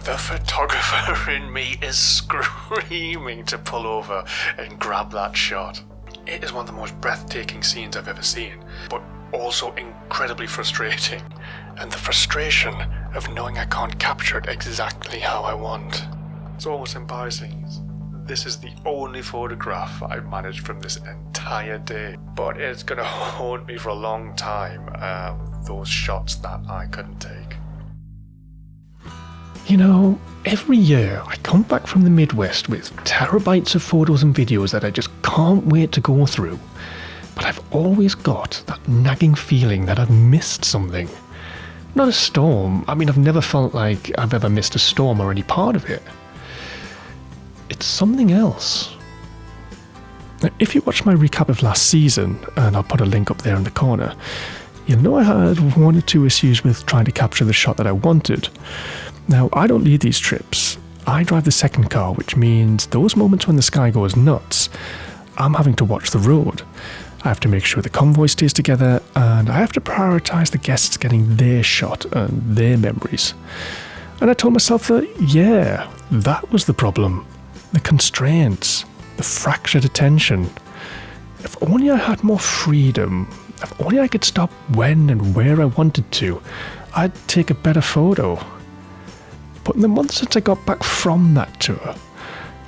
The photographer in me is screaming to pull over and grab that shot. It is one of the most breathtaking scenes I've ever seen, but also incredibly frustrating. And the frustration of knowing I can't capture it exactly how I want. It's almost embarrassing. This is the only photograph I've managed from this entire day, but it's gonna haunt me for a long time, those shots that I couldn't take. You know, every year I come back from the Midwest with terabytes of photos and videos that I just can't wait to go through. But I've always got that nagging feeling that I've missed something. Not a storm. I mean, I've never felt like I've ever missed a storm or any part of it. It's something else. Now, if you watch my recap of last season, and I'll put a link up there in the corner, you'll know I had 1 or 2 issues with trying to capture the shot that I wanted. Now, I don't lead these trips. I drive the second car, which means those moments when the sky goes nuts, I'm having to watch the road. I have to make sure the convoy stays together, and I have to prioritise the guests getting their shot and their memories. And I told myself that, yeah, that was the problem. The constraints, the fractured attention. If only I had more freedom, if only I could stop when and where I wanted to, I'd take a better photo. But in the months since I got back from that tour,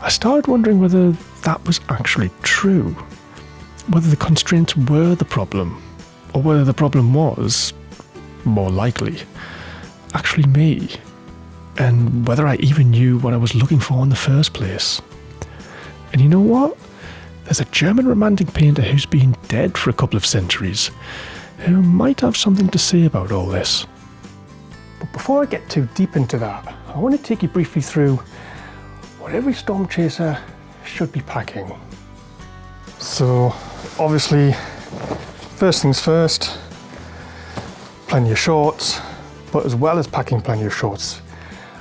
I started wondering whether that was actually true. Whether the constraints were the problem, or whether the problem was, more likely, actually me. And whether I even knew what I was looking for in the first place. And you know what? There's a German romantic painter who's been dead for a couple of centuries, who might have something to say about all this. But before I get too deep into that, I want to take you briefly through what every storm chaser should be packing. So, obviously, first things first, plenty of shorts, but as well as packing plenty of shorts,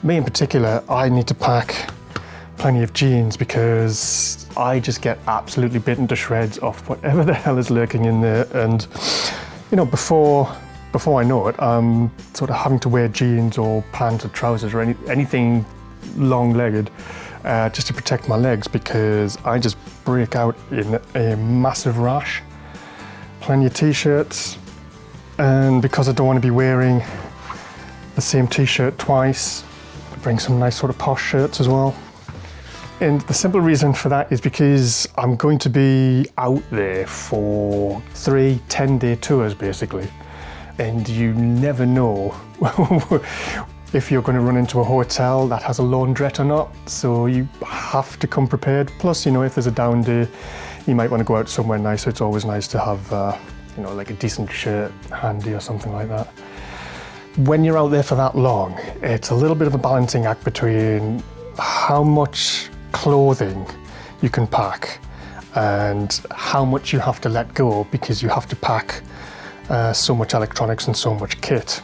me in particular, I need to pack plenty of jeans because I just get absolutely bitten to shreds off whatever the hell is lurking in there. And, you know, before I know it, I'm sort of having to wear jeans or pants or trousers or anything long-legged just to protect my legs because I just break out in a massive rash. Plenty of t-shirts, and because I don't want to be wearing the same t-shirt twice, bring some nice sort of posh shirts as well. And the simple reason for that is because I'm going to be out there for 3 10-day tours basically, and you never know if you're going to run into a hotel that has a laundrette or not, so you have to come prepared. Plus, you know, if there's a down day, you might want to go out somewhere nice, so it's always nice to have you know, like a decent shirt handy or something like that. When you're out there for that long, it's a little bit of a balancing act between how much clothing you can pack and how much you have to let go because you have to pack so much electronics and so much kit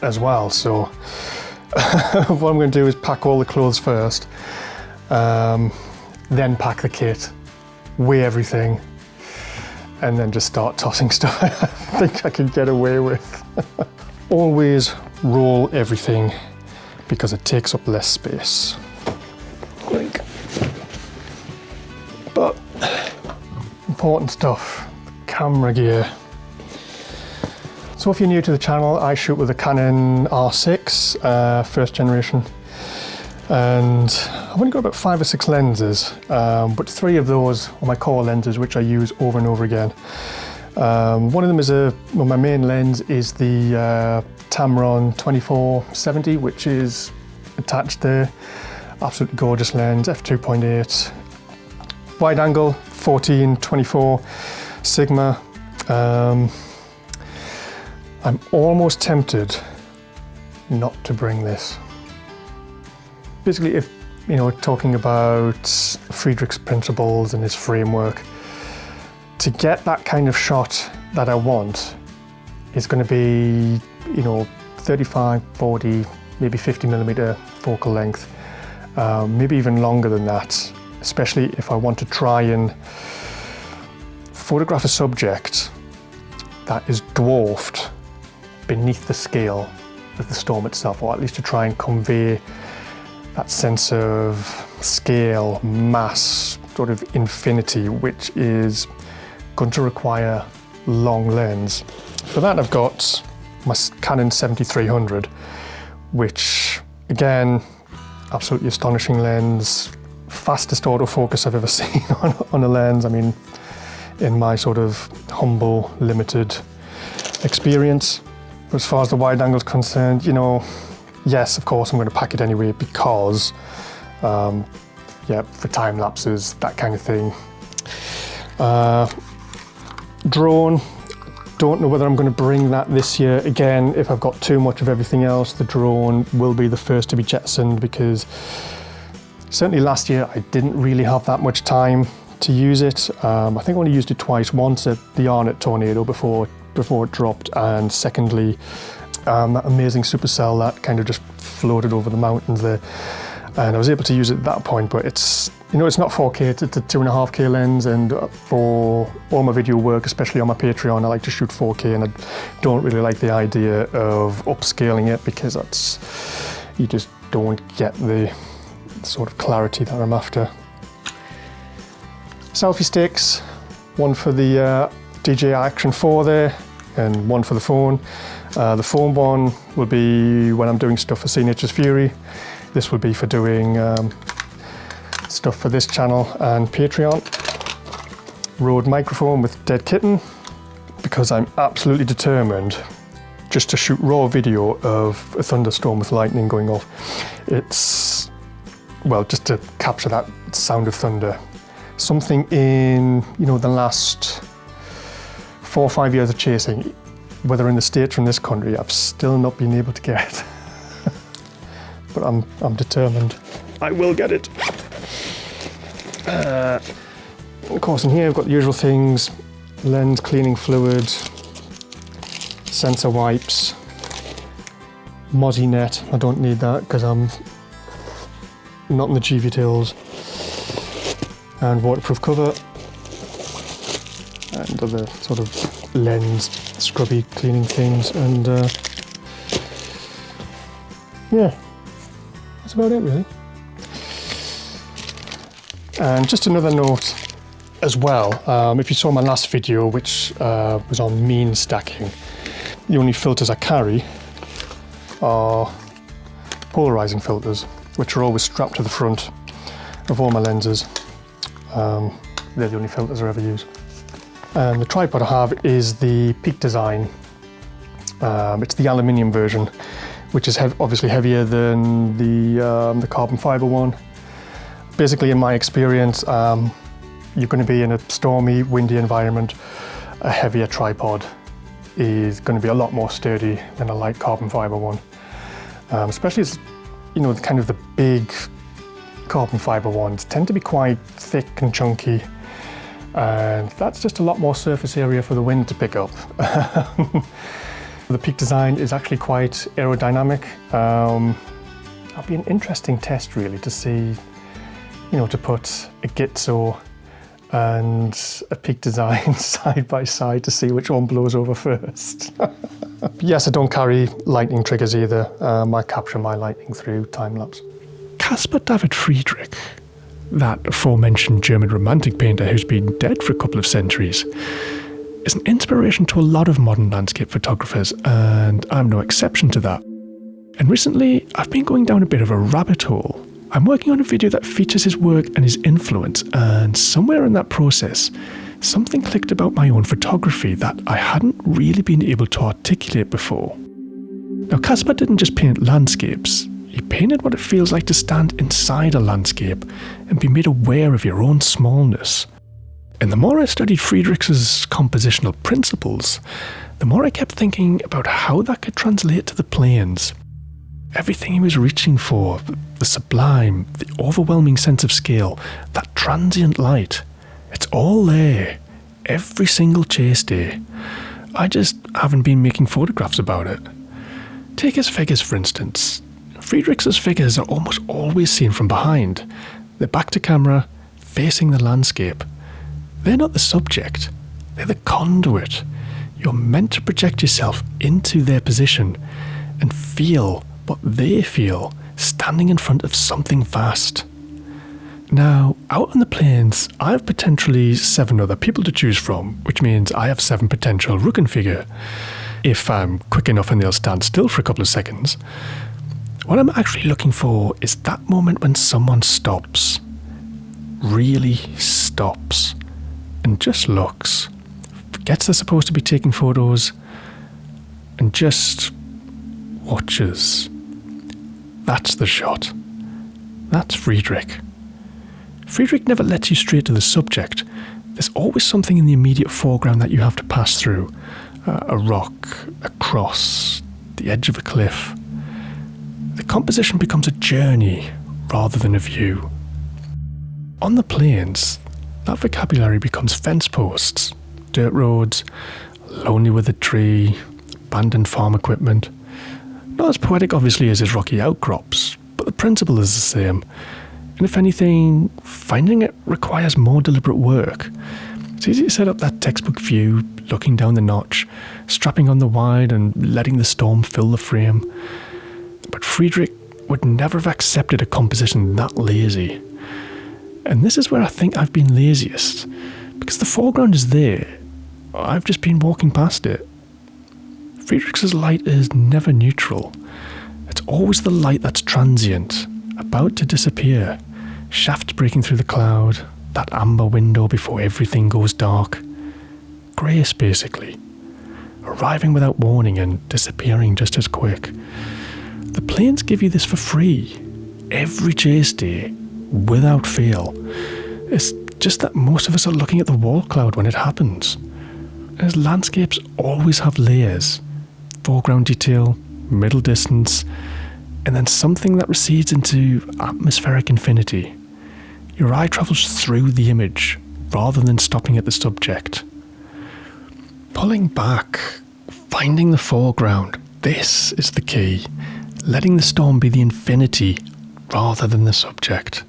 as well. So what I'm going to do is pack all the clothes first, then pack the kit, weigh everything, and then just start tossing stuff I think I can get away with. Always roll everything because it takes up less space. But important stuff, camera gear. So if you're new to the channel, I shoot with a Canon R6, first generation, and I've only got about 5 or 6 lenses, but 3 of those are my core lenses, which I use over and over again. One of them is my main lens is the Tamron 2470, which is attached there. Absolutely gorgeous lens, f2.8. Wide angle, 14-24 Sigma. I'm almost tempted not to bring this. Basically, if, you know, talking about Friedrich's principles and his framework, to get that kind of shot that I want is going to be, you know, 35, 40, maybe 50mm focal length, maybe even longer than that, especially if I want to try and photograph a subject that is dwarfed beneath the scale of the storm itself, or at least to try and convey that sense of scale, mass, sort of infinity, which is going to require long lens. For that I've got my Canon 7300, which again, absolutely astonishing lens, fastest autofocus I've ever seen on a lens. I mean, in my sort of humble, limited experience. As far as the wide angle is concerned, you know, yes, of course I'm going to pack it anyway because, yeah, for time lapses, that kind of thing. Drone, don't know whether I'm going to bring that this year. Again, if I've got too much of everything else, the drone will be the first to be jettisoned, because certainly last year I didn't really have that much time to use it. I think I only used it twice, once at the Arnott tornado before it dropped, and secondly, that amazing supercell that kind of just floated over the mountains there. And I was able to use it at that point, but it's, you know, it's not 4K, it's a 2.5K lens, and for all my video work, especially on my Patreon, I like to shoot 4K, and I don't really like the idea of upscaling it, because that's, you just don't get the sort of clarity that I'm after. Selfie sticks, one for the DJI Action 4 there, and one for the phone. The phone one will be when I'm doing stuff for C Nature's Fury. This will be for doing stuff for this channel and Patreon. Rode microphone with Dead Kitten, because I'm absolutely determined just to shoot raw video of a thunderstorm with lightning going off. It's, well, just to capture that sound of thunder. Something in, you know, the last 4 or 5 years of chasing, whether in the States or in this country, I've still not been able to get. But I'm determined. I will get it. Of course, in here I've got the usual things: lens cleaning fluid, sensor wipes, Mozzie net. I don't need that because I'm not in the GV tills. And waterproof cover, and other sort of lens scrubby cleaning things, and yeah, that's about it really. And just another note as well, if you saw my last video, which was on mean stacking, the only filters I carry are polarizing filters, which are always strapped to the front of all my lenses. They're the only filters I ever use. And the tripod I have is the Peak Design. It's the aluminium version, which is obviously heavier than the carbon fiber one. Basically, in my experience, you're going to be in a stormy, windy environment. A heavier tripod is going to be a lot more sturdy than a light carbon fiber one. Especially as, you know, kind of the big carbon fiber ones tend to be quite thick and chunky, and that's just a lot more surface area for the wind to pick up. The Peak Design is actually quite aerodynamic. That'll be an interesting test really, to see, you know, to put a Gitzo and a Peak Design side by side to see which one blows over first. Yes, I don't carry lightning triggers either. I capture my lightning through time lapse. Caspar David Friedrich, that aforementioned German romantic painter who's been dead for a couple of centuries, is an inspiration to a lot of modern landscape photographers, and I'm no exception to that. And recently, I've been going down a bit of a rabbit hole. I'm working on a video that features his work and his influence, and somewhere in that process, something clicked about my own photography that I hadn't really been able to articulate before. Now, Caspar didn't just paint landscapes. He painted what it feels like to stand inside a landscape and be made aware of your own smallness. And the more I studied Friedrich's compositional principles, the more I kept thinking about how that could translate to the plains. Everything he was reaching for, the sublime, the overwhelming sense of scale, that transient light, it's all there, every single chase day. I just haven't been making photographs about it. Take his figures for instance. Friedrich's figures are almost always seen from behind. They're back to camera, facing the landscape. They're not the subject, they're the conduit. You're meant to project yourself into their position and feel what they feel standing in front of something vast. Now, out on the plains, I have potentially 7 other people to choose from, which means I have 7 potential Rückenfiguren, if I'm quick enough and they'll stand still for a couple of seconds. What I'm actually looking for is that moment when someone stops, really stops, and just looks, forgets they're supposed to be taking photos, and just watches. That's the shot. That's Friedrich. Friedrich never lets you straight to the subject. There's always something in the immediate foreground that you have to pass through. A rock, a cross, the edge of a cliff. The composition becomes a journey rather than a view. On the plains, that vocabulary becomes fence posts, dirt roads, lonely withered tree, abandoned farm equipment. Not as poetic obviously as his rocky outcrops, but the principle is the same. And if anything, finding it requires more deliberate work. It's easy to set up that textbook view, looking down the notch, strapping on the wide and letting the storm fill the frame. But Friedrich would never have accepted a composition that lazy. And this is where I think I've been laziest, because the foreground is there. I've just been walking past it. Friedrich's light is never neutral. It's always the light that's transient, about to disappear. Shafts breaking through the cloud, that amber window before everything goes dark. Grace, basically. Arriving without warning and disappearing just as quick. The plains give you this for free, every chase day, without fail. It's just that most of us are looking at the wall cloud when it happens. As landscapes always have layers, foreground detail, middle distance, and then something that recedes into atmospheric infinity. Your eye travels through the image rather than stopping at the subject. Pulling back, finding the foreground, this is the key. Letting the storm be the infinity rather than the subject.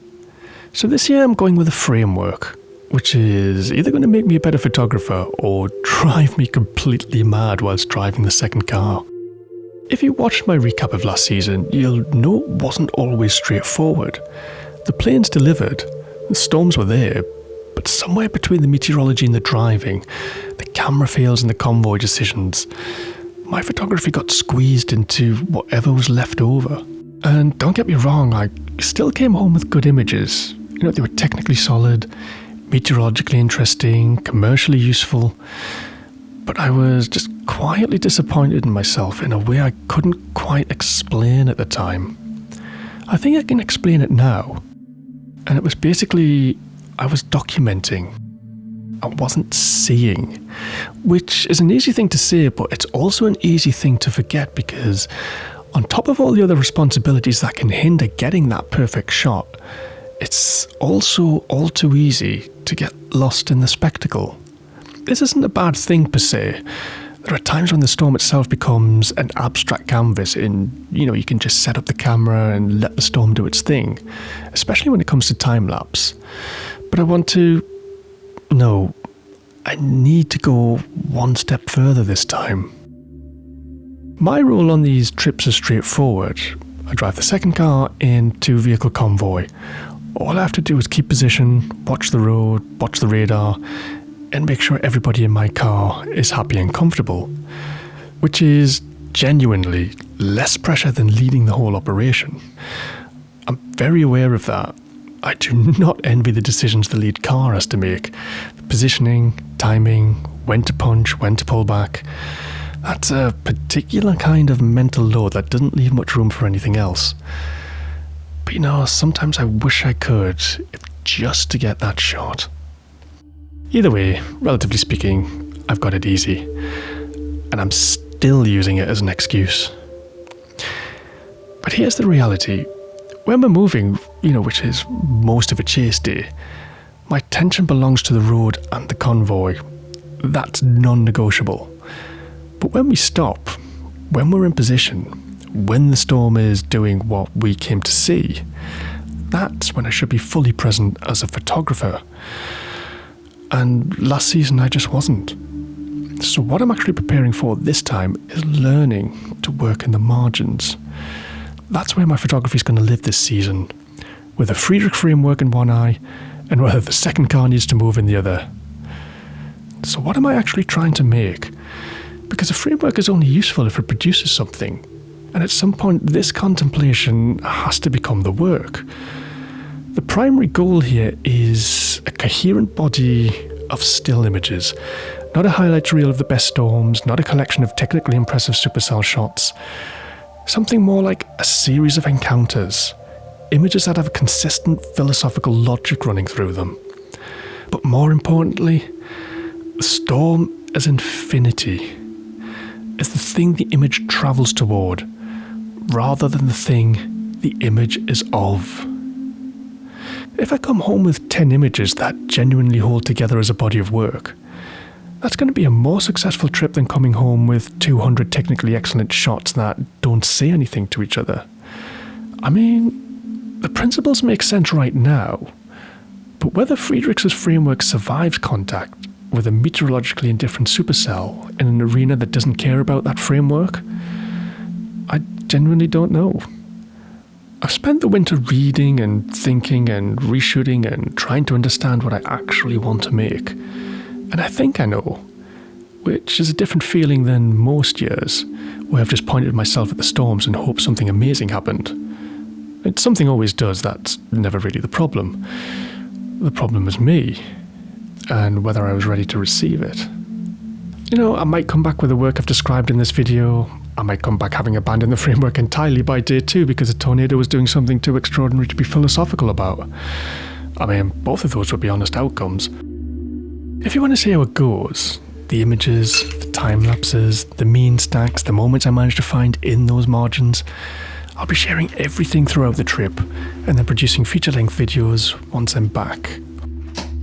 So this year I'm going with a framework, which is either going to make me a better photographer or drive me completely mad whilst driving the second car. If you watched my recap of last season, you'll know it wasn't always straightforward. The planes delivered, the storms were there, but somewhere between the meteorology and the driving, the camera fails and the convoy decisions, my photography got squeezed into whatever was left over. And don't get me wrong, I still came home with good images. You know, they were technically solid, meteorologically interesting, commercially useful, but I was just quietly disappointed in myself in a way I couldn't quite explain at the time. I think I can explain it now. And it was basically, I was documenting. I wasn't seeing, which is an easy thing to say, but it's also an easy thing to forget because on top of all the other responsibilities that can hinder getting that perfect shot, it's also all too easy to get lost in the spectacle. This isn't a bad thing per se. There are times when the storm itself becomes an abstract canvas and, you can just set up the camera and let the storm do its thing, especially when it comes to time-lapse. But I need to go one step further this time. My rule on these trips is straightforward. I drive the second car in 2-vehicle convoy. All I have to do is keep position, watch the road, watch the radar, and make sure everybody in my car is happy and comfortable, which is genuinely less pressure than leading the whole operation. I'm very aware of that. I do not envy the decisions the lead car has to make. The positioning, timing, when to punch, when to pull back. That's a particular kind of mental load that doesn't leave much room for anything else. But sometimes I wish I could, if just to get that shot. Either way, relatively speaking, I've got it easy. And I'm still using it as an excuse. But here's the reality. When we're moving, which is most of a chase day, my attention belongs to the road and the convoy. That's non-negotiable. But when we stop, when we're in position, when the storm is doing what we came to see, that's when I should be fully present as a photographer. And last season I just wasn't. So what I'm actually preparing for this time is learning to work in the margins. that's where my photography is going to live this season, with a Friedrich framework in one eye and whether the second car needs to move in the other. So what am I actually trying to make? Because a framework is only useful if it produces something, and at some point this contemplation has to become the work. The primary goal here is a coherent body of still images, not a highlight reel of the best storms, not a collection of technically impressive supercell shots. Something more like a series of encounters, images that have a consistent philosophical logic running through them. But more importantly, the storm as infinity, is the thing the image travels toward, rather than the thing the image is of. If I come home with 10 images that genuinely hold together as a body of work, that's going to be a more successful trip than coming home with 200 technically excellent shots that don't say anything to each other. I mean, the principles make sense right now, but whether Friedrich's framework survives contact with a meteorologically indifferent supercell in an arena that doesn't care about that framework, I genuinely don't know. I've spent the winter reading and thinking and reshooting and trying to understand what I actually want to make. And I think I know, which is a different feeling than most years, where I've just pointed at myself at the storms and hoped something amazing happened. Something always does, that's never really the problem. The problem was me, and whether I was ready to receive it. You know, I might come back with the work I've described in this video. I might come back having abandoned the framework entirely by day 2 because a tornado was doing something too extraordinary to be philosophical about. I mean, both of those would be honest outcomes. If you want to see how it goes, the images, the time lapses, the mean stacks, the moments I managed to find in those margins, I'll be sharing everything throughout the trip and then producing feature-length videos once I'm back.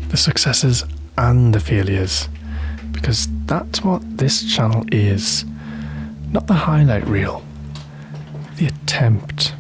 The successes and the failures, because that's what this channel is. Not the highlight reel, the attempt.